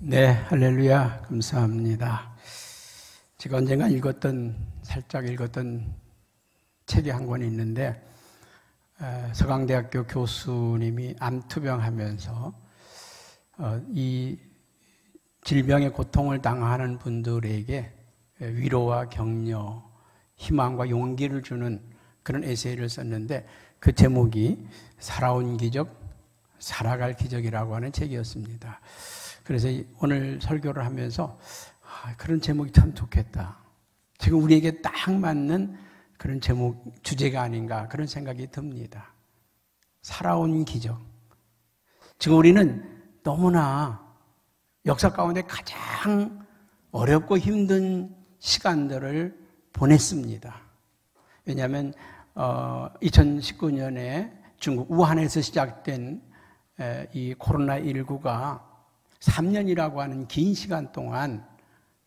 네, 할렐루야, 감사합니다. 제가 언젠가 살짝 읽었던 책이 한 권이 있는데, 서강대학교 교수님이 암투병하면서 이 질병의 고통을 당하는 분들에게 위로와 격려, 희망과 용기를 주는 그런 에세이를 썼는데, 그 제목이 살아온 기적, 살아갈 기적이라고 하는 책이었습니다. 그래서 오늘 설교를 하면서 그런 제목이 참 좋겠다. 지금 우리에게 딱 맞는 그런 제목, 주제가 아닌가 그런 생각이 듭니다. 살아온 기적. 지금 우리는 너무나 역사 가운데 가장 어렵고 힘든 시간들을 보냈습니다. 왜냐하면 2019년에 중국 우한에서 시작된 이 코로나19가 3년이라고 하는 긴 시간 동안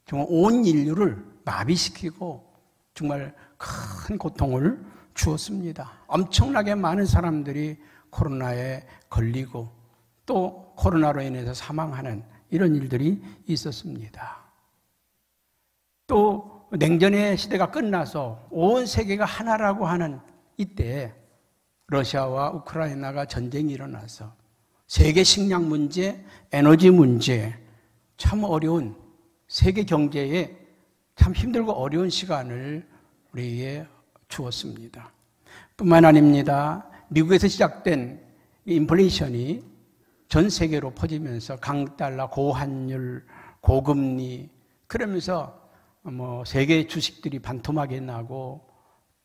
정말 온 인류를 마비시키고 정말 큰 고통을 주었습니다. 엄청나게 많은 사람들이 코로나에 걸리고 또 코로나로 인해서 사망하는 이런 일들이 있었습니다. 또 냉전의 시대가 끝나서 온 세계가 하나라고 하는 이때 러시아와 우크라이나가 전쟁이 일어나서 세계 식량 문제, 에너지 문제, 참 어려운 세계 경제에 참 힘들고 어려운 시간을 우리에게 주었습니다. 뿐만 아닙니다. 미국에서 시작된 인플레이션이 전 세계로 퍼지면서 강달러, 고환율, 고금리 그러면서 세계 주식들이 반토막이 나고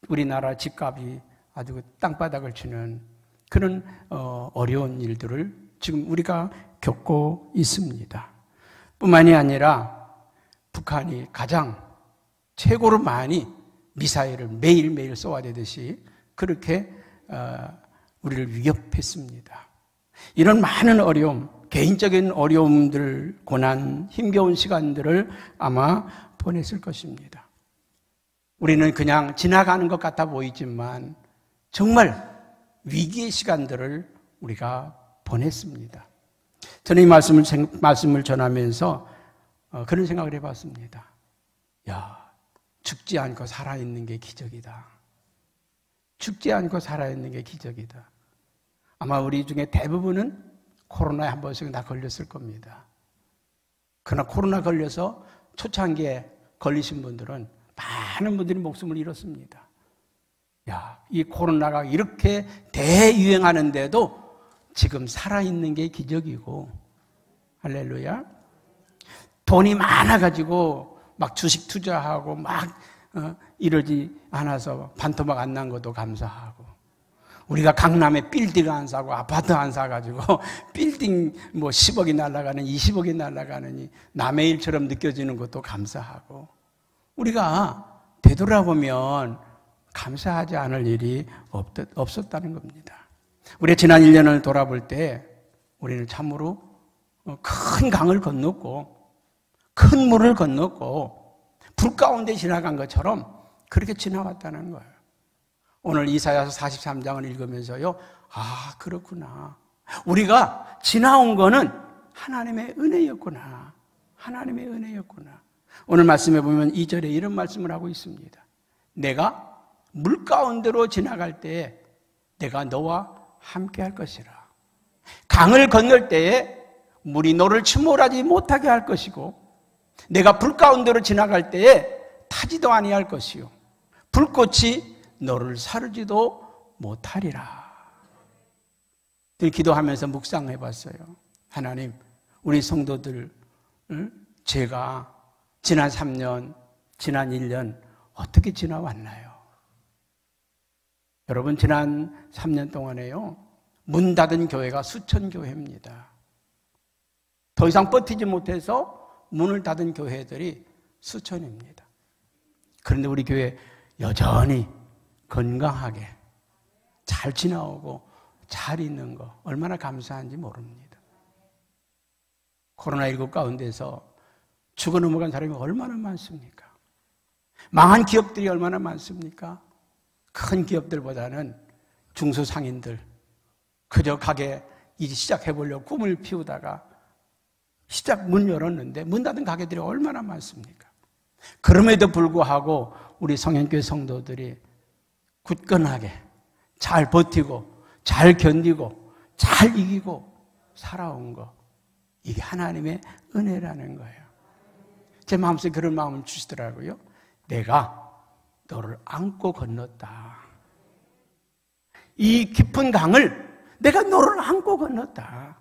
우리나라 집값이 아주 땅바닥을 치는 그런 어려운 일들을 지금 우리가 겪고 있습니다. 뿐만이 아니라 북한이 가장 최고로 많이 미사일을 매일매일 쏘아대듯이 그렇게 우리를 위협했습니다. 이런 많은 어려움, 개인적인 어려움들, 고난, 힘겨운 시간들을 아마 보냈을 것입니다. 우리는 그냥 지나가는 것 같아 보이지만 정말 위기의 시간들을 우리가 보냈습니다. 저는 이 말씀을 전하면서 그런 생각을 해봤습니다. 죽지 않고 살아있는 게 기적이다. 죽지 않고 살아있는 게 기적이다. 아마 우리 중에 대부분은 코로나에 한 번씩은 다 걸렸을 겁니다. 그러나 코로나 걸려서 초창기에 걸리신 분들은 많은 분들이 목숨을 잃었습니다. 이 코로나가 이렇게 대유행하는데도 지금 살아있는 게 기적이고, 할렐루야. 돈이 많아가지고 막 주식 투자하고 막 이러지 않아서 반토막 안 난 것도 감사하고, 우리가 강남에 빌딩 안 사고 아파트 안 사가지고 빌딩 10억이 날아가는 20억이 날아가느니 남의 일처럼 느껴지는 것도 감사하고, 우리가 되돌아보면 감사하지 않을 일이 없었다는 겁니다. 우리 지난 1년을 돌아볼 때 우리는 참으로 큰 강을 건넜고 큰 물을 건넜고 불 가운데 지나간 것처럼 그렇게 지나왔다는 거예요. 오늘 이사야서 43장을 읽으면서요, 그렇구나. 우리가 지나온 거는 하나님의 은혜였구나. 하나님의 은혜였구나. 오늘 말씀에 보면 2절에 이런 말씀을 하고 있습니다. 내가 물 가운데로 지나갈 때에 내가 너와 함께 할 것이라. 강을 건널 때에 물이 너를 침몰하지 못하게 할 것이고, 내가 불 가운데로 지나갈 때에 타지도 아니할 것이요, 불꽃이 너를 사르지도 못하리라. 기도하면서 묵상해 봤어요. 하나님, 우리 성도들 제가 지난 3년, 지난 1년 어떻게 지나왔나요? 여러분, 지난 3년 동안에요, 문 닫은 교회가 수천 교회입니다. 더 이상 버티지 못해서 문을 닫은 교회들이 수천입니다. 그런데 우리 교회 여전히 건강하게 잘 지나오고 잘 있는 거 얼마나 감사한지 모릅니다. 코로나19 가운데서 죽어 넘어간 사람이 얼마나 많습니까? 망한 기업들이 얼마나 많습니까? 큰 기업들보다는 중소상인들, 그저 가게 이제 시작해보려고 꿈을 피우다가 시작 문 열었는데 문 닫은 가게들이 얼마나 많습니까? 그럼에도 불구하고 우리 성현교회 성도들이 굳건하게 잘 버티고 잘 견디고 잘 이기고 살아온 거, 이게 하나님의 은혜라는 거예요. 제 마음속에 그런 마음을 주시더라고요. 내가 너를 안고 건넜다. 이 깊은 강을 내가 너를 안고 건넜다.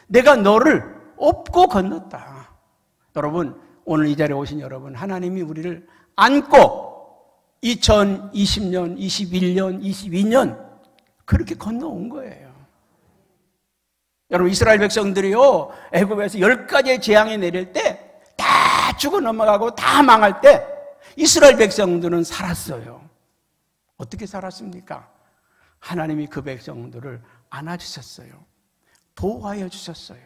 내가 너를 업고 건넜다. 여러분, 오늘 이 자리에 오신 여러분, 하나님이 우리를 안고 2020년, 21년, 22년 그렇게 건너온 거예요. 여러분, 이스라엘 백성들이요, 애굽에서 10가지의 재앙이 내릴 때 다 죽어 넘어가고 다 망할 때 이스라엘 백성들은 살았어요. 어떻게 살았습니까? 하나님이 그 백성들을 안아주셨어요. 보호하여 주셨어요.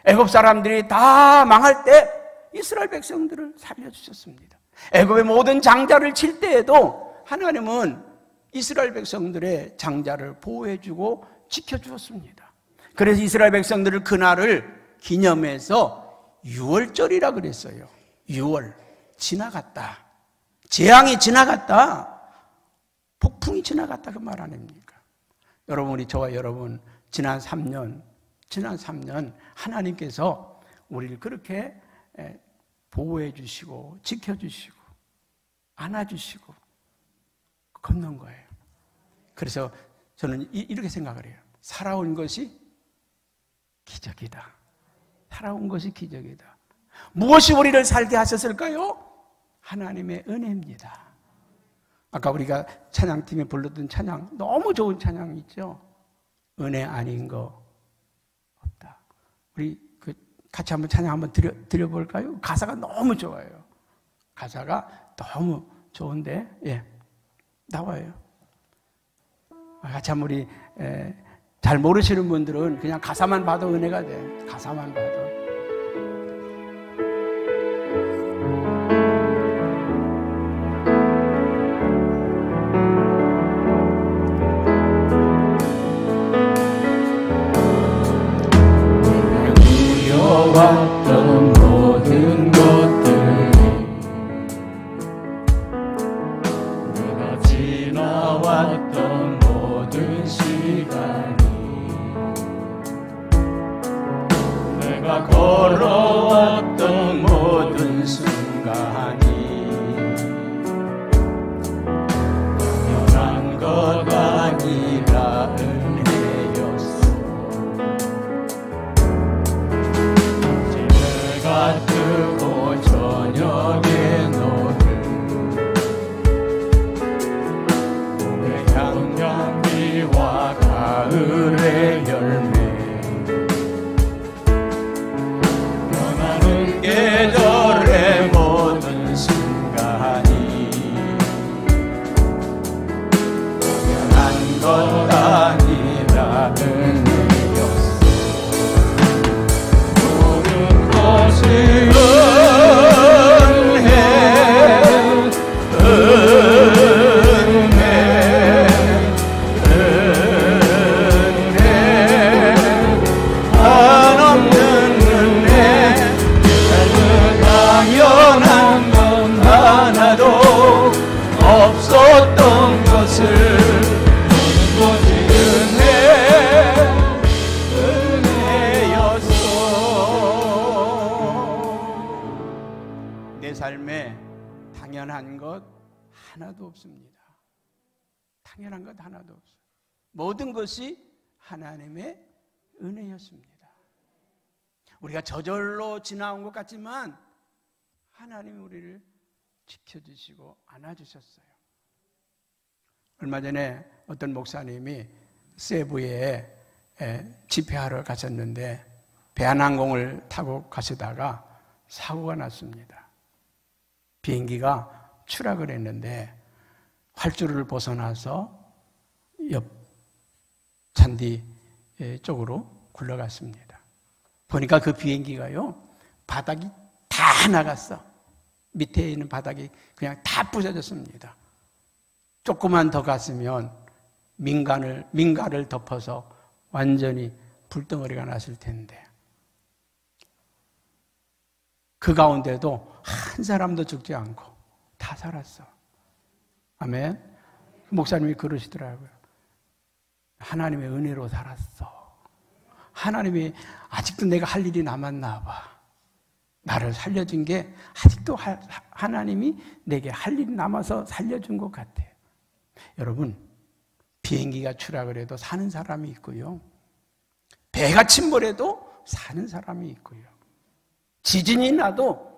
애굽 사람들이 다 망할 때 이스라엘 백성들을 살려주셨습니다. 애굽의 모든 장자를 칠 때에도 하나님은 이스라엘 백성들의 장자를 보호해주고 지켜주었습니다. 그래서 이스라엘 백성들을 그날을 기념해서 6월절이라 그랬어요. 6월, 지나갔다. 재앙이 지나갔다. 폭풍이 지나갔다 그 말 아닙니까? 여러분, 우리 저와 여러분 지난 3년 하나님께서 우리를 그렇게 보호해 주시고 지켜주시고 안아주시고 건넌 거예요. 그래서 저는 이렇게 생각을 해요. 살아온 것이 기적이다. 살아온 것이 기적이다. 무엇이 우리를 살게 하셨을까요? 하나님의 은혜입니다. 아까 우리가 찬양팀에 불렀던 찬양, 너무 좋은 찬양 있죠? 은혜 아닌 거 없다. 우리 같이 한번 찬양 한번 드려볼까요? 가사가 너무 좋아요. 가사가 너무 좋은데, 예, 나와요. 같이 한번 우리, 잘 모르시는 분들은 그냥 가사만 봐도 은혜가 돼. 가사만 봐도. 왔던 모든 것들이 내가 지나왔던 모든 시간이 내가 걸어왔던 모든 순간이 당연한 것 아니라 은혜였어. 뜨고 저녁에 너를 봄의 향기와 가을의 열매 변하는 계절의 모든 순간이 당연한 것 아니라 은혜였어. 모든 것이 없었던 것을 모든 것이 은혜였어. 내 삶에 당연한 것 하나도 없습니다. 당연한 것 하나도 없어요. 모든 것이 하나님의 은혜였습니다. 우리가 저절로 지나온 것 같지만 하나님이 우리를 지켜주시고 안아주셨어요. 얼마 전에 어떤 목사님이 세부에 집회하러 가셨는데 대한항공을 타고 가시다가 사고가 났습니다. 비행기가 추락을 했는데 활주로를 벗어나서 옆 잔디 쪽으로 굴러갔습니다. 보니까 그 비행기가요, 바닥이 다 나갔어. 밑에 있는 바닥이 그냥 다 부서졌습니다. 조금만 더 갔으면 민가를 덮어서 완전히 불덩어리가 났을 텐데 그 가운데도 한 사람도 죽지 않고 다 살았어. 아멘. 목사님이 그러시더라고요. 하나님의 은혜로 살았어. 하나님이 아직도 내가 할 일이 남았나 봐. 나를 살려준 게 아직도 하나님이 내게 할 일이 남아서 살려준 것 같아. 여러분, 비행기가 추락을 해도 사는 사람이 있고요. 배가 침몰해도 사는 사람이 있고요. 지진이 나도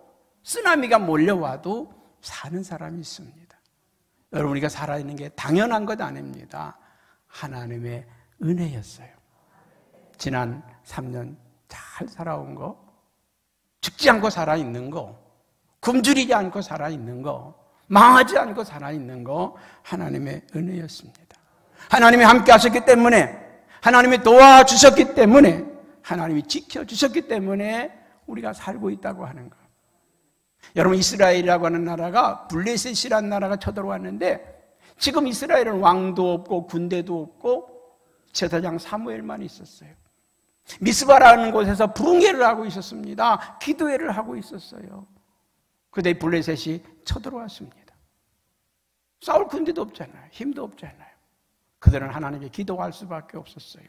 쓰나미가 몰려와도 사는 사람이 있습니다. 여러분, 우리가 살아있는 게 당연한 것 아닙니다. 하나님의 은혜였어요. 지난 3년 잘 살아온 거, 죽지 않고 살아있는 거, 굶주리지 않고 살아있는 거, 망하지 않고 살아있는 거 하나님의 은혜였습니다. 하나님이 함께 하셨기 때문에, 하나님이 도와주셨기 때문에, 하나님이 지켜주셨기 때문에 우리가 살고 있다고 하는 거. 여러분, 이스라엘이라고 하는 나라가 블레셋이라는 나라가 쳐들어왔는데 지금 이스라엘은 왕도 없고 군대도 없고 제사장 사무엘만 있었어요. 미스바라는 곳에서 부흥회를 하고 있었습니다. 기도회를 하고 있었어요. 그때 블레셋이 쳐들어왔습니다. 싸울 군대도 없잖아요. 힘도 없잖아요. 그들은 하나님께 기도할 수밖에 없었어요.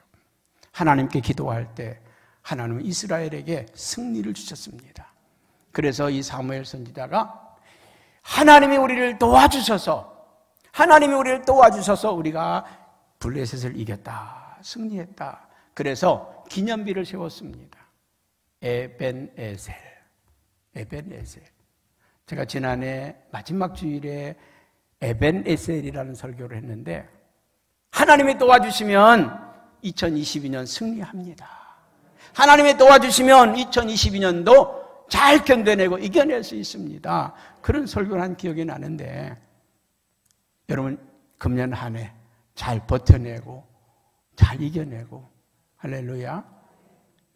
하나님께 기도할 때 하나님은 이스라엘에게 승리를 주셨습니다. 그래서 이 사무엘 선지자가 하나님이 우리를 도와주셔서 우리가 블레셋을 이겼다, 승리했다. 그래서 기념비를 세웠습니다. 에벤에셀. 제가 지난해 마지막 주일에 에벤에셀이라는 설교를 했는데, 하나님이 도와주시면 2022년 승리합니다. 하나님이 도와주시면 2022년도 잘 견뎌내고 이겨낼 수 있습니다. 그런 설교를 한 기억이 나는데, 여러분, 금년 한 해 잘 버텨내고 잘 이겨내고, 할렐루야.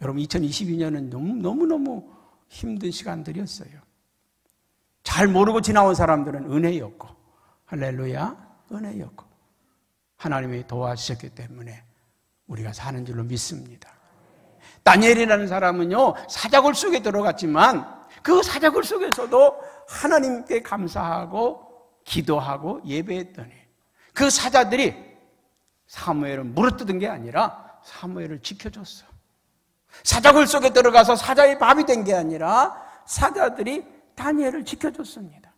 여러분, 2022년은 너무너무 힘든 시간들이었어요. 잘 모르고 지나온 사람들은 은혜였고, 할렐루야, 은혜였고, 하나님이 도와주셨기 때문에 우리가 사는 줄로 믿습니다. 다니엘이라는 사람은요, 사자굴 속에 들어갔지만 그 사자굴 속에서도 하나님께 감사하고 기도하고 예배했더니 그 사자들이 사무엘을 물어뜯은 게 아니라 사무엘을 지켜줬어. 사자굴 속에 들어가서 사자의 밥이 된 게 아니라 사자들이 다니엘을 지켜줬습니다.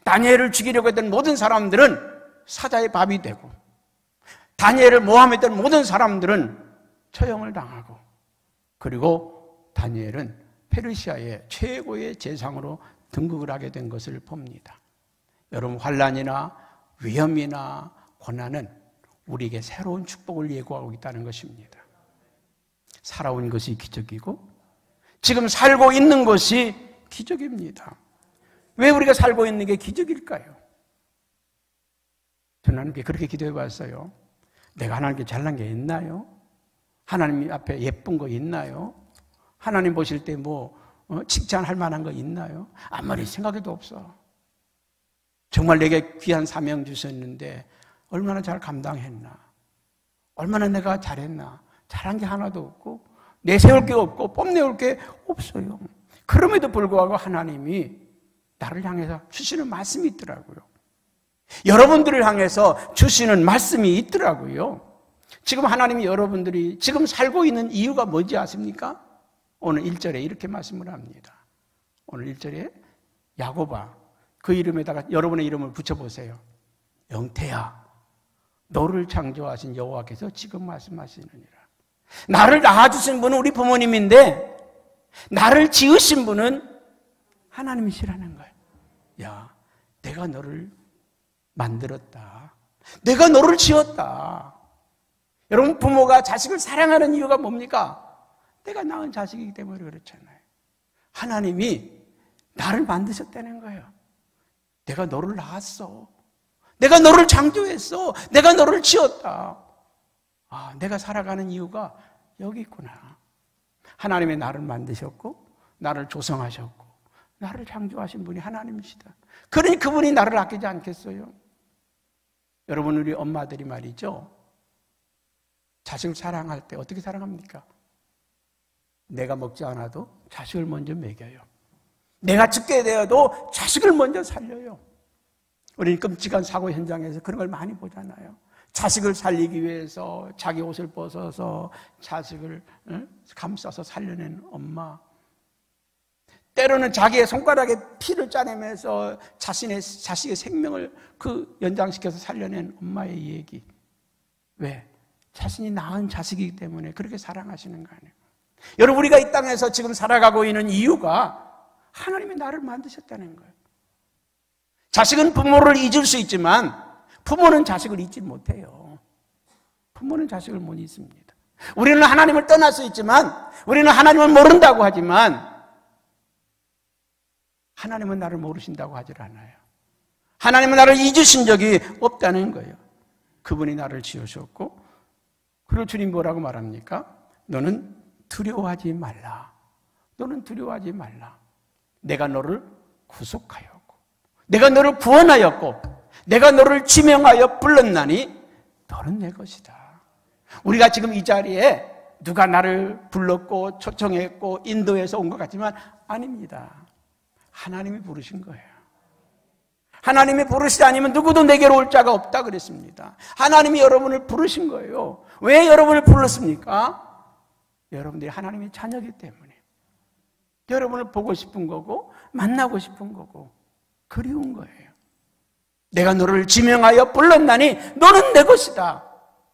다니엘을 죽이려고 했던 모든 사람들은 사자의 밥이 되고, 다니엘을 모함했던 모든 사람들은 처형을 당하고, 그리고 다니엘은 페르시아의 최고의 재상으로 등극을 하게 된 것을 봅니다. 여러분, 환난이나 위험이나 고난은 우리에게 새로운 축복을 예고하고 있다는 것입니다. 살아온 것이 기적이고 지금 살고 있는 것이 기적입니다. 왜 우리가 살고 있는 게 기적일까요? 저는 하나님께 그렇게 기도해 봤어요. 내가 하나님께 잘난 게 있나요? 하나님 앞에 예쁜 거 있나요? 하나님 보실 때 칭찬할 만한 거 있나요? 아무리 생각해도 없어. 정말 내게 귀한 사명 주셨는데 얼마나 잘 감당했나? 얼마나 내가 잘했나? 잘한 게 하나도 없고 내세울 게 없고 뽐내올 게 없어요. 그럼에도 불구하고 하나님이 나를 향해서 주시는 말씀이 있더라고요. 여러분들을 향해서 주시는 말씀이 있더라고요. 지금 하나님이 여러분들이 지금 살고 있는 이유가 뭔지 아십니까? 오늘 1절에 이렇게 말씀을 합니다. 오늘 1절에 야곱아, 그 이름에다가 여러분의 이름을 붙여보세요. 영태야, 너를 창조하신 여호와께서 지금 말씀하시느니라. 나를 낳아주신 분은 우리 부모님인데 나를 지으신 분은 하나님이시라는 거예요. 야, 내가 너를 만들었다. 내가 너를 지었다. 여러분, 부모가 자식을 사랑하는 이유가 뭡니까? 내가 낳은 자식이기 때문에 그렇잖아요. 하나님이 나를 만드셨다는 거예요. 내가 너를 낳았어. 내가 너를 창조했어. 내가 너를 지었다. 아, 내가 살아가는 이유가 여기 있구나. 하나님이 나를 만드셨고 나를 조성하셨고 나를 창조하신 분이 하나님이시다. 그러니 그분이 나를 아끼지 않겠어요? 여러분, 우리 엄마들이 말이죠, 자식을 사랑할 때 어떻게 사랑합니까? 내가 먹지 않아도 자식을 먼저 먹여요. 내가 죽게 되어도 자식을 먼저 살려요. 우리는 끔찍한 사고 현장에서 그런 걸 많이 보잖아요. 자식을 살리기 위해서 자기 옷을 벗어서 자식을 감싸서 살려낸 엄마, 때로는 자기의 손가락에 피를 짜내면서 자식의 생명을 그 연장시켜서 살려낸 엄마의 얘기. 왜? 자신이 낳은 자식이기 때문에 그렇게 사랑하시는 거 아니에요. 여러분, 우리가 이 땅에서 지금 살아가고 있는 이유가 하나님이 나를 만드셨다는 거예요. 자식은 부모를 잊을 수 있지만 부모는 자식을 잊지 못해요. 부모는 자식을 못 잊습니다. 우리는 하나님을 떠날 수 있지만, 우리는 하나님을 모른다고 하지만 하나님은 나를 모르신다고 하질 않아요. 하나님은 나를 잊으신 적이 없다는 거예요. 그분이 나를 지으셨고, 그리고 주님 뭐라고 말합니까? 너는 두려워하지 말라. 너는 두려워하지 말라. 내가 너를 구속하였고, 내가 너를 구원하였고, 내가 너를 지명하여 불렀나니 너는 내 것이다. 우리가 지금 이 자리에 누가 나를 불렀고 초청했고 인도해서 온 것 같지만 아닙니다. 하나님이 부르신 거예요. 하나님이 부르시지 않으면 누구도 내게로 올 자가 없다 그랬습니다. 하나님이 여러분을 부르신 거예요. 왜 여러분을 불렀습니까? 여러분들이 하나님의 자녀이기 때문에. 여러분을 보고 싶은 거고 만나고 싶은 거고 그리운 거예요. 내가 너를 지명하여 불렀나니 너는 내 것이다.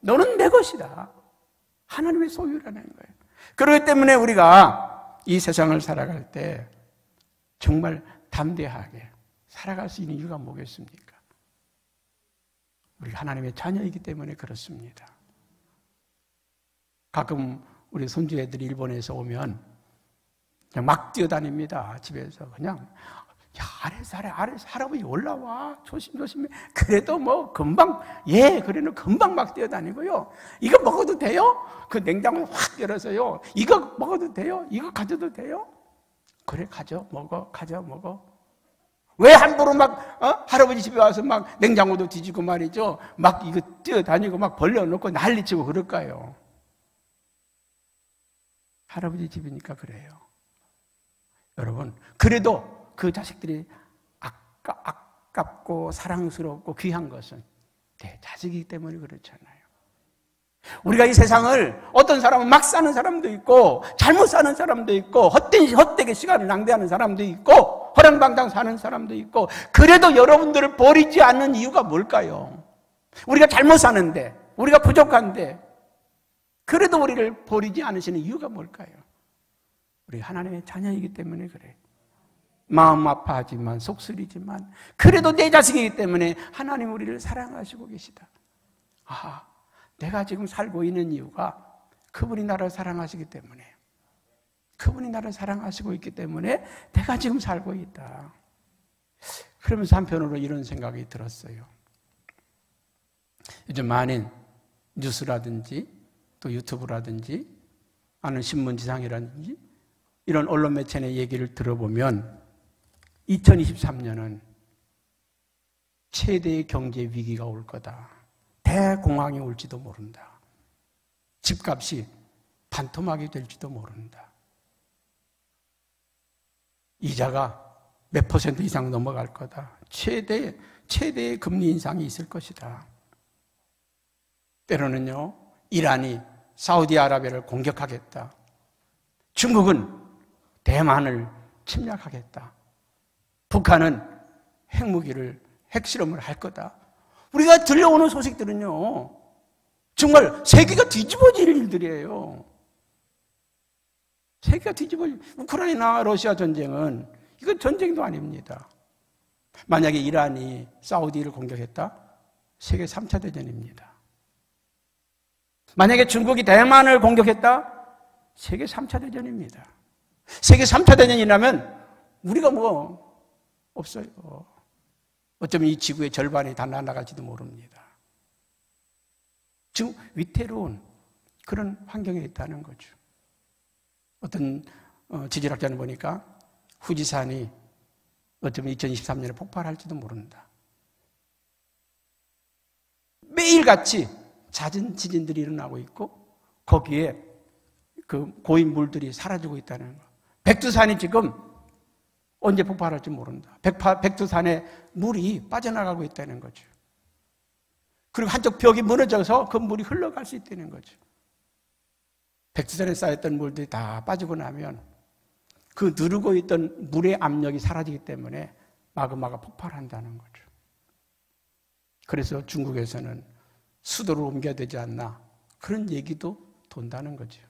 너는 내 것이다. 하나님의 소유라는 거예요. 그렇기 때문에 우리가 이 세상을 살아갈 때 정말 담대하게 살아갈 수 있는 이유가 뭐겠습니까? 우리가 하나님의 자녀이기 때문에 그렇습니다. 가끔 우리 손주애들이 일본에서 오면 그냥 막 뛰어다닙니다. 집에서 그냥 야, 아래서 할아버지 올라와. 조심조심해. 그래도 뭐 금방, 그래는 금방 막 뛰어다니고요. 이거 먹어도 돼요? 그 냉장고 확 열어서요. 이거 먹어도 돼요? 이거 가져도 돼요? 그래, 가져, 먹어. 왜 함부로 막, 할아버지 집에 와서 막 냉장고도 뒤지고 말이죠. 막 이거 뛰어다니고 막 벌려놓고 난리치고 그럴까요? 할아버지 집이니까 그래요. 여러분, 그래도 그 자식들이 아깝고 사랑스럽고 귀한 것은 내 자식이기 때문에 그렇잖아요. 우리가 이 세상을 어떤 사람은 막 사는 사람도 있고 잘못 사는 사람도 있고 헛되게 시간을 낭비하는 사람도 있고 허랑방탕 사는 사람도 있고 그래도 여러분들을 버리지 않는 이유가 뭘까요? 우리가 잘못 사는데 우리가 부족한데 그래도 우리를 버리지 않으시는 이유가 뭘까요? 우리 하나님의 자녀이기 때문에 그래요. 마음 아파하지만 속쓰리지만 그래도 내 자식이기 때문에 하나님 우리를 사랑하시고 계시다. 아, 내가 지금 살고 있는 이유가 그분이 나를 사랑하시기 때문에, 그분이 나를 사랑하시고 있기 때문에 내가 지금 살고 있다. 그러면서 한편으로 이런 생각이 들었어요. 요즘 많은 뉴스라든지 또 유튜브라든지 아는 신문지상이라든지 이런 언론 매체의 얘기를 들어보면 2023년은 최대의 경제 위기가 올 거다. 대공황이 올지도 모른다. 집값이 반토막이 될지도 모른다. 이자가 몇 % 이상 넘어갈 거다. 최대의 금리 인상이 있을 것이다. 때로는요, 이란이 사우디아라비아를 공격하겠다. 중국은 대만을 침략하겠다. 북한은 핵실험을 할 거다. 우리가 들려오는 소식들은요, 정말 세계가 뒤집어질 일들이에요. 세계가 우크라이나 러시아 전쟁은 이건 전쟁도 아닙니다. 만약에 이란이 사우디를 공격했다? 세계 3차 대전입니다. 만약에 중국이 대만을 공격했다? 세계 3차 대전입니다. 세계 3차 대전이라면 우리가 없어요. 어쩌면 이 지구의 절반이 다 날아갈지도 모릅니다. 지금 위태로운 그런 환경에 있다는 거죠. 어떤 지질학자는 보니까 후지산이 어쩌면 2023년에 폭발할지도 모른다. 매일같이 잦은 지진들이 일어나고 있고 거기에 그 고인 물들이 사라지고 있다는 거. 백두산이 지금 언제 폭발할지 모른다. 백두산에 물이 빠져나가고 있다는 거죠. 그리고 한쪽 벽이 무너져서 그 물이 흘러갈 수 있다는 거죠. 백두산에 쌓였던 물들이 다 빠지고 나면 그 누르고 있던 물의 압력이 사라지기 때문에 마그마가 폭발한다는 거죠. 그래서 중국에서는 수도를 옮겨야 되지 않나 그런 얘기도 돈다는 거죠.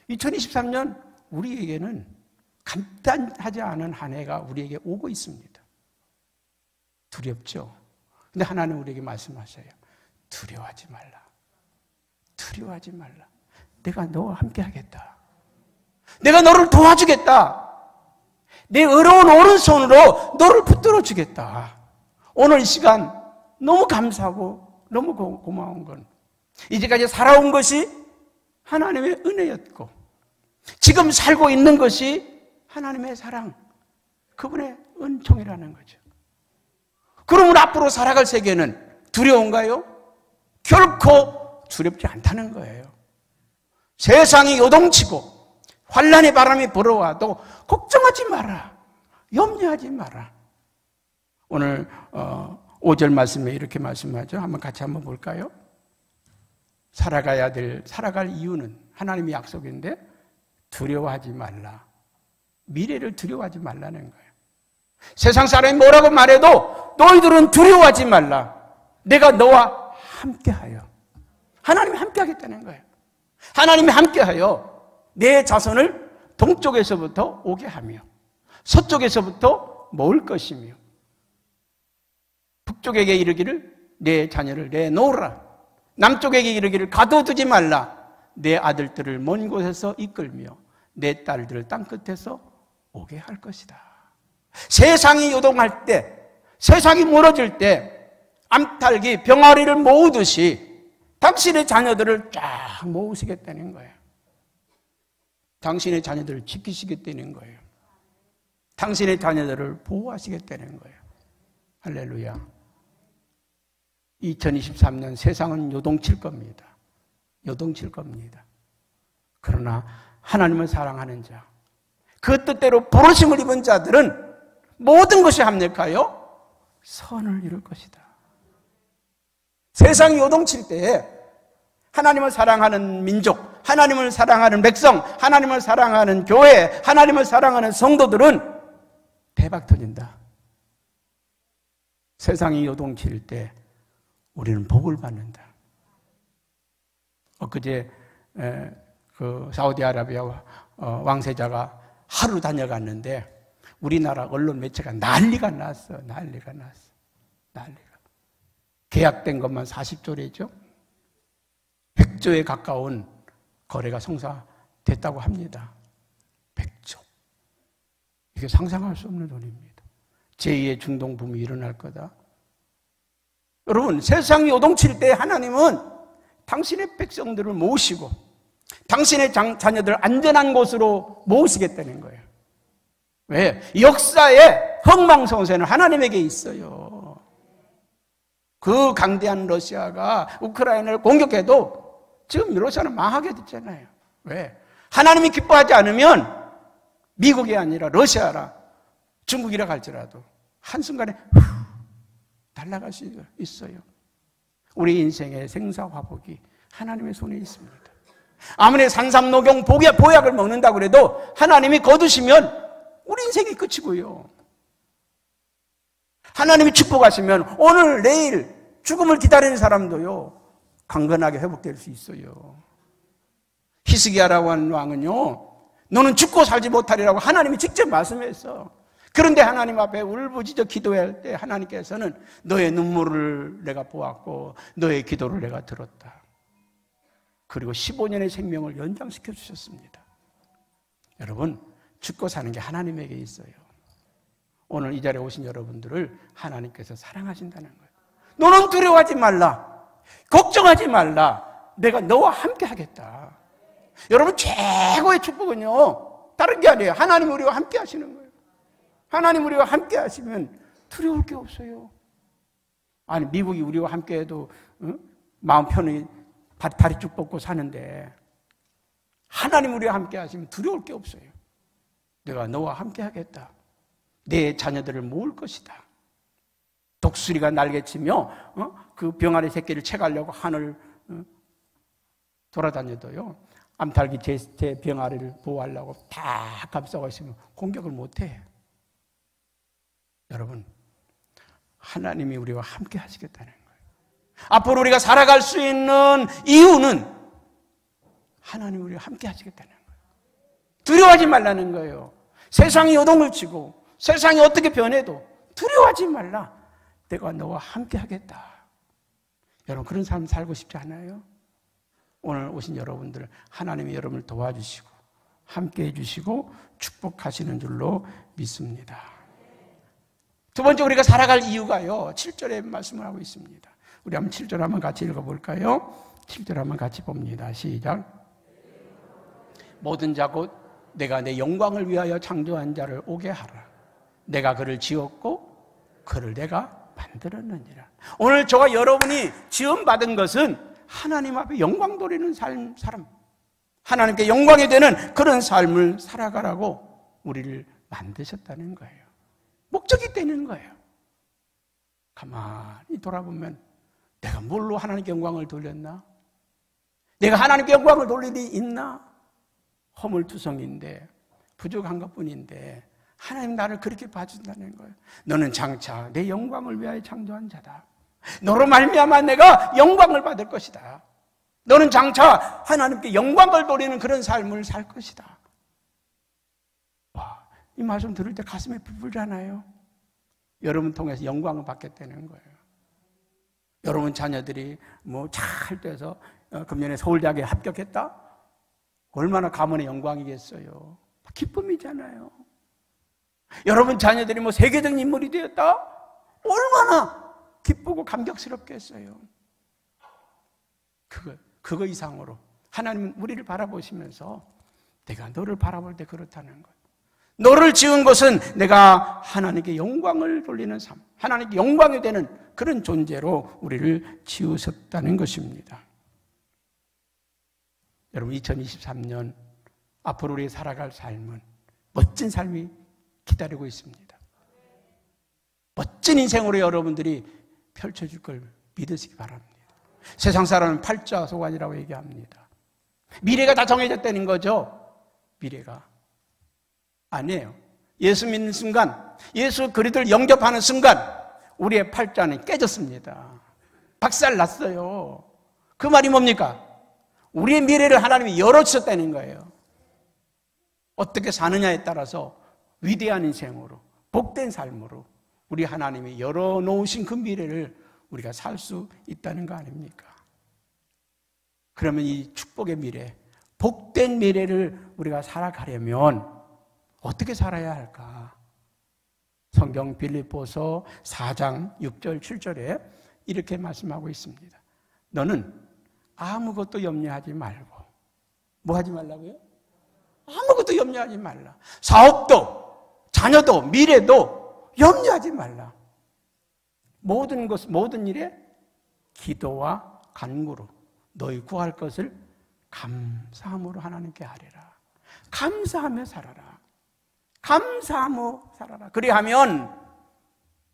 2023년 우리에게는 간단하지 않은 한 해가 우리에게 오고 있습니다. 두렵죠? 근데 하나님 우리에게 말씀하셔요. 두려워하지 말라. 두려워하지 말라. 내가 너와 함께 하겠다. 내가 너를 도와주겠다. 내 어려운 오른손으로 너를 붙들어 주겠다. 오늘 이 시간 너무 감사하고 너무 고마운 건 이제까지 살아온 것이 하나님의 은혜였고 지금 살고 있는 것이 하나님의 사랑, 그분의 은총이라는 거죠. 그러면 앞으로 살아갈 세계는 두려운가요? 결코 두렵지 않다는 거예요. 세상이 요동치고 환란의 바람이 불어와도 걱정하지 마라. 염려하지 마라. 오늘 5절 말씀에 이렇게 말씀하죠. 한번 같이 한번 볼까요? 살아갈 이유는 하나님의 약속인데 두려워하지 말라. 미래를 두려워하지 말라는 거예요. 세상 사람이 뭐라고 말해도 너희들은 두려워하지 말라. 내가 너와 함께하여. 하나님이 함께하겠다는 거예요. 하나님이 함께하여 내 자손을 동쪽에서부터 오게 하며 서쪽에서부터 모을 것이며 북쪽에게 이르기를 내 자녀를 내놓으라. 남쪽에게 이르기를 가둬두지 말라. 내 아들들을 먼 곳에서 이끌며 내 딸들을 땅끝에서 오게 할 것이다. 세상이 요동할 때, 세상이 무너질 때 암탉이 병아리를 모으듯이 당신의 자녀들을 쫙 모으시겠다는 거예요. 당신의 자녀들을 지키시겠다는 거예요. 당신의 자녀들을 보호하시겠다는 거예요. 할렐루야. 2023년 세상은 요동칠 겁니다. 요동칠 겁니다. 그러나 하나님을 사랑하는 자, 그 뜻대로 부르심을 입은 자들은 모든 것이 합력하여 선을 이룰 것이다. 세상이 요동칠 때에 하나님을 사랑하는 민족, 하나님을 사랑하는 백성, 하나님을 사랑하는 교회, 하나님을 사랑하는 성도들은 대박 터진다. 세상이 요동칠 때 우리는 복을 받는다. 엊그제 그 사우디아라비아 왕세자가 하루 다녀갔는데 우리나라 언론 매체가 난리가 났어. 난리가. 계약된 것만 40조래죠. 100조에 가까운 거래가 성사됐다고 합니다. 100조. 이게 상상할 수 없는 돈입니다. 제2의 중동붐이 일어날 거다. 여러분, 세상이 요동칠 때 하나님은 당신의 백성들을 모으시고 당신의 자녀들을 안전한 곳으로 모으시겠다는 거예요. 왜? 역사의 흥망성쇠는 하나님에게 있어요. 그 강대한 러시아가 우크라이나를 공격해도 지금 러시아는 망하게 됐잖아요. 왜? 하나님이 기뻐하지 않으면 미국이 아니라 러시아라 중국이라 할지라도 한순간에 날아갈 수 있어요. 우리 인생의 생사화복이 하나님의 손에 있습니다. 아무리 산삼녹용 보약을 먹는다고 해도 하나님이 거두시면 우리 인생이 끝이고요. 하나님이 축복하시면 오늘 내일 죽음을 기다리는 사람도요 강건하게 회복될 수 있어요. 히스기야라고 하는 왕은요 너는 죽고 살지 못하리라고 하나님이 직접 말씀했어. 그런데 하나님 앞에 울부짖어 기도할 때 하나님께서는 너의 눈물을 내가 보았고 너의 기도를 내가 들었다. 그리고 15년의 생명을 연장시켜 주셨습니다. 여러분, 죽고 사는 게 하나님에게 있어요. 오늘 이 자리에 오신 여러분들을 하나님께서 사랑하신다는 거예요. 너는 두려워하지 말라. 걱정하지 말라. 내가 너와 함께 하겠다. 여러분, 최고의 축복은요 다른 게 아니에요. 하나님 우리와 함께 하시는 거예요. 하나님 우리와 함께 하시면 두려울 게 없어요. 아니 미국이 우리와 함께 해도 마음 편히 다리 쭉 뻗고 사는데 하나님 우리와 함께 하시면 두려울 게 없어요. 내가 너와 함께 하겠다. 내 자녀들을 모을 것이다. 독수리가 날개치며 그 병아리 새끼를 채가려고 하늘 돌아다녀도요, 암탉이 제 병아리를 보호하려고 다 감싸고 있으면 공격을 못해. 여러분, 하나님이 우리와 함께 하시겠다는 거예요. 앞으로 우리가 살아갈 수 있는 이유는 하나님이 우리와 함께 하시겠다는 거예요. 두려워하지 말라는 거예요. 세상이 요동을 치고 세상이 어떻게 변해도 두려워하지 말라. 내가 너와 함께 하겠다. 여러분, 그런 삶 살고 싶지 않아요? 오늘 오신 여러분들, 하나님이 여러분을 도와주시고 함께 해주시고 축복하시는 줄로 믿습니다. 두 번째, 우리가 살아갈 이유가요, 7절에 말씀을 하고 있습니다. 우리 한번 7절 한번 같이 읽어볼까요? 7절 한번 같이 봅니다. 시작. 모든 자 곧 내가 내 영광을 위하여 창조한 자를 오게 하라. 내가 그를 지었고 그를 내가 만들었느니라. 오늘 저와 여러분이 지음받은 것은 하나님 앞에 영광 돌리는 사람, 하나님께 영광이 되는 그런 삶을 살아가라고 우리를 만드셨다는 거예요. 목적이 되는 거예요. 가만히 돌아보면 내가 뭘로 하나님께 영광을 돌렸나? 내가 하나님께 영광을 돌릴 일이 있나? 허물투성인데, 부족한 것뿐인데 하나님 나를 그렇게 봐준다는 거예요. 너는 장차 내 영광을 위하여 창조한 자다. 너로 말미암아 내가 영광을 받을 것이다. 너는 장차 하나님께 영광을 돌리는 그런 삶을 살 것이다. 와, 이 말씀 들을 때 가슴에 부풀잖아요. 여러분 통해서 영광을 받겠다는 거예요. 여러분 자녀들이 잘 돼서 금년에 서울대학에 합격했다? 얼마나 가문의 영광이겠어요. 기쁨이잖아요. 여러분 자녀들이 세계적 인물이 되었다? 얼마나 기쁘고 감격스럽겠어요. 그거 이상으로 하나님은 우리를 바라보시면서 내가 너를 바라볼 때 그렇다는 거예요. 너를 지은 것은 내가 하나님께 영광을 돌리는 삶, 하나님께 영광이 되는 그런 존재로 우리를 지으셨다는 것입니다. 여러분, 2023년 앞으로 우리 살아갈 삶은 멋진 삶이 기다리고 있습니다. 멋진 인생으로 여러분들이 펼쳐질 걸 믿으시기 바랍니다. 세상 사람은 팔자소관이라고 얘기합니다. 미래가 다 정해졌다는 거죠. 미래가 아니에요. 예수 믿는 순간, 예수 그리스도를 영접하는 순간 우리의 팔자는 깨졌습니다. 박살났어요. 그 말이 뭡니까? 우리의 미래를 하나님이 열어주셨다는 거예요. 어떻게 사느냐에 따라서 위대한 인생으로, 복된 삶으로 우리 하나님이 열어놓으신 그 미래를 우리가 살 수 있다는 거 아닙니까? 그러면 이 축복의 미래, 복된 미래를 우리가 살아가려면 어떻게 살아야 할까? 성경 빌립보서 4장 6절 7절에 이렇게 말씀하고 있습니다. 너는 아무것도 염려하지 말고, 뭐 하지 말라고요? 아무것도 염려하지 말라. 사업도, 자녀도, 미래도 염려하지 말라. 모든 일에 기도와 간구로 너희 구할 것을 감사함으로 하나님께 하리라. 감사하며 살아라. 감사하며 살아라. 그리하면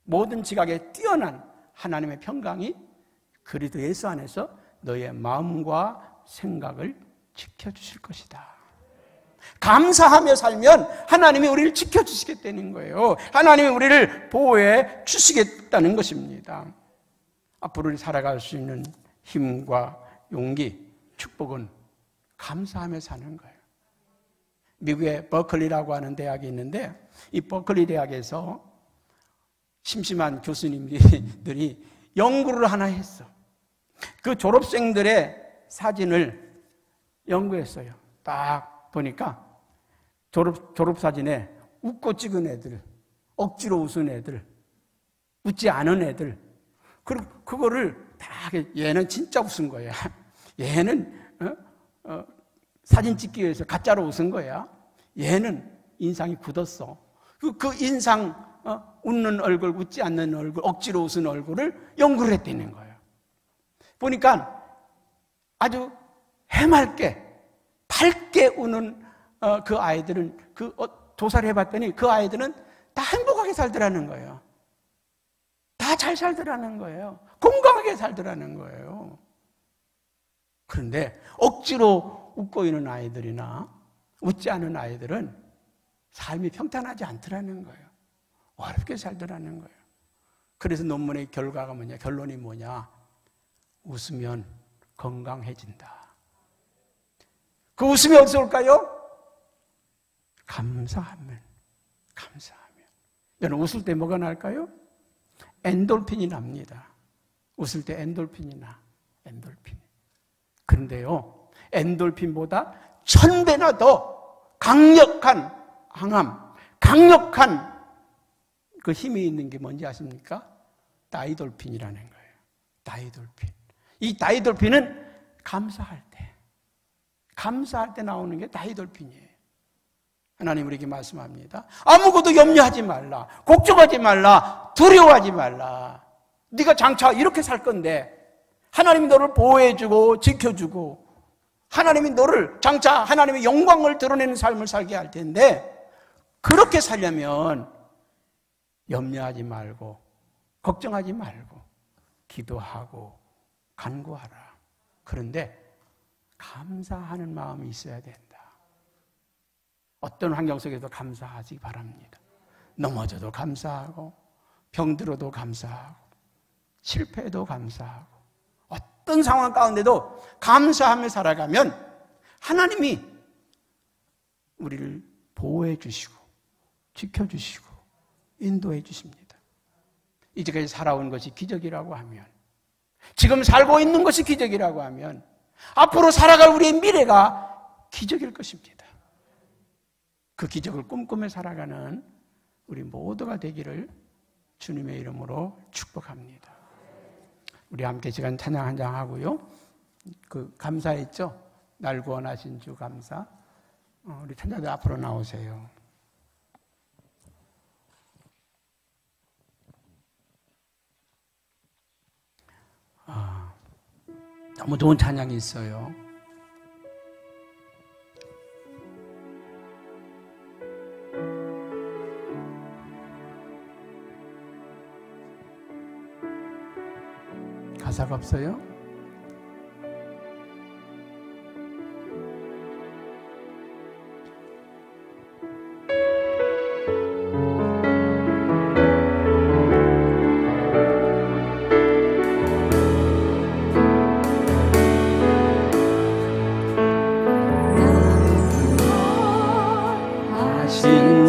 모든 지각에 뛰어난 하나님의 평강이 그리스도 예수 안에서 너의 마음과 생각을 지켜주실 것이다. 감사하며 살면 하나님이 우리를 지켜주시겠다는 거예요. 하나님이 우리를 보호해 주시겠다는 것입니다. 앞으로 우리 살아갈 수 있는 힘과 용기, 축복은 감사하며 사는 거예요. 미국의 버클리라고 하는 대학이 있는데 이 버클리 대학에서 심심한 교수님들이 연구를 하나 했어. 그 졸업생들의 사진을 연구했어요. 딱 보니까 졸업사진에 웃고 찍은 애들, 억지로 웃은 애들, 웃지 않은 애들, 그거를 다 얘는 진짜 웃은 거야. 얘는 사진 찍기 위해서 가짜로 웃은 거야. 얘는 인상이 굳었어. 그 인상, 웃는 얼굴, 웃지 않는 얼굴, 억지로 웃은 얼굴을 연구를 했다는 거예요. 보니까 아주 해맑게, 밝게 우는 그 아이들은, 조사를 해봤더니 그 아이들은 다 행복하게 살더라는 거예요. 다 잘 살더라는 거예요. 건강하게 살더라는 거예요. 그런데 억지로 웃고 있는 아이들이나 웃지 않은 아이들은 삶이 평탄하지 않더라는 거예요. 어렵게 살더라는 거예요. 그래서 논문의 결과가 뭐냐? 결론이 뭐냐? 웃으면 건강해진다. 그 웃음이 어디서 올까요? 감사하면. 여러분, 웃을 때 뭐가 날까요? 엔돌핀이 납니다. 웃을 때 엔돌핀이 나. 엔돌핀. 그런데요, 엔돌핀보다 1000배나 더 강력한 항암, 강력한 그 힘이 있는 게 뭔지 아십니까? 다이돌핀이라는 거예요. 다이돌핀. 이 다이돌핀은 감사할 때 나오는 게 다이돌핀이에요. 하나님 우리에게 말씀합니다. 아무것도 염려하지 말라. 걱정하지 말라. 두려워하지 말라. 네가 장차 이렇게 살 건데 하나님이 너를 보호해주고 지켜주고 하나님이 너를 장차 하나님의 영광을 드러내는 삶을 살게 할 텐데 그렇게 살려면 염려하지 말고 걱정하지 말고 기도하고 간구하라. 그런데 감사하는 마음이 있어야 된다. 어떤 환경 속에도 감사하시기 바랍니다. 넘어져도 감사하고 병들어도 감사하고 실패해도 감사하고 어떤 상황 가운데도 감사하며 살아가면 하나님이 우리를 보호해 주시고 지켜주시고 인도해 주십니다. 이제까지 살아온 것이 기적이라고 하면 지금 살고 있는 것이 기적이라고 하면 앞으로 살아갈 우리의 미래가 기적일 것입니다. 그 기적을 꿈꾸며 살아가는 우리 모두가 되기를 주님의 이름으로 축복합니다. 우리 함께 시간 찬양 한 장 하고요. 그 감사했죠? 날 구원하신 주 감사. 우리 찬자들 앞으로 나오세요. 너무 좋은 찬양이 있어요. 가사가 없어요?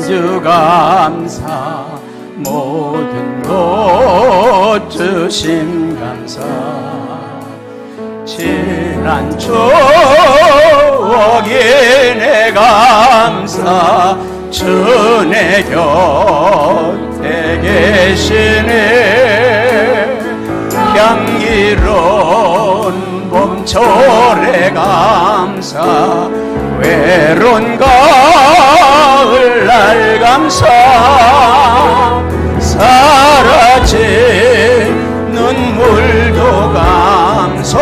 주 감사 모든 것 주심 감사 지난 추억이 내 감사 주 내 곁에 계시네 향기로운 봄철의 감사 외로운 가을날 감사 사라진 눈물도 감사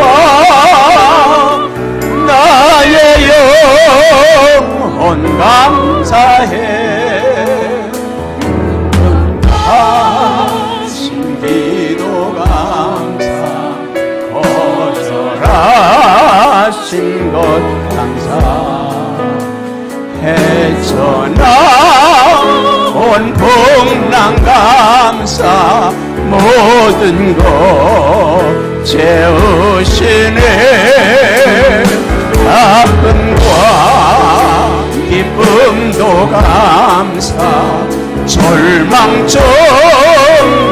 나의 영혼 감사해 하신 기도 감사 거절하신 것 감사 헤쳐나온 풍랑 감사 모든 것 채우시네 아픔과 기쁨도 감사 절망 중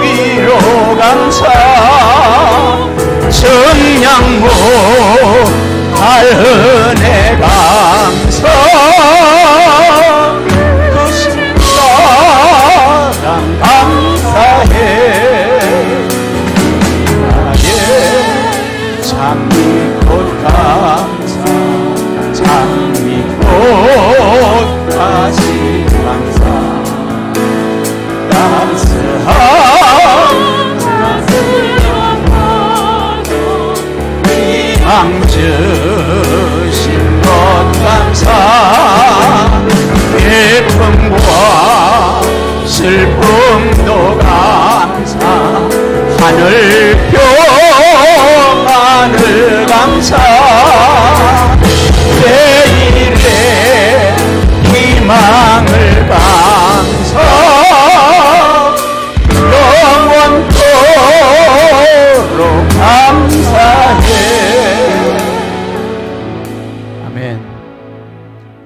위로 감사 천냥모 할 은혜 감사 사랑 감사해 나의 장미꽃 감사 장미꽃 다시 감사 따스한 희망 주신 것 감사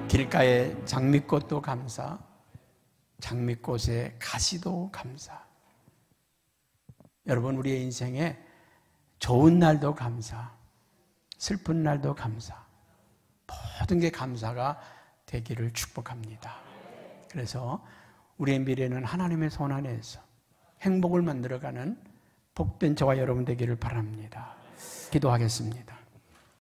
길가의 장미꽃도 감사, 장미꽃의 가시도 감사. 여러분, 우리의 인생에 좋은 날도 감사, 슬픈 날도 감사, 모든 게 감사가 되기를 축복합니다. 그래서 우리의 미래는 하나님의 손 안에서 행복을 만들어가는 복된 저와 여러분 되기를 바랍니다. 기도하겠습니다.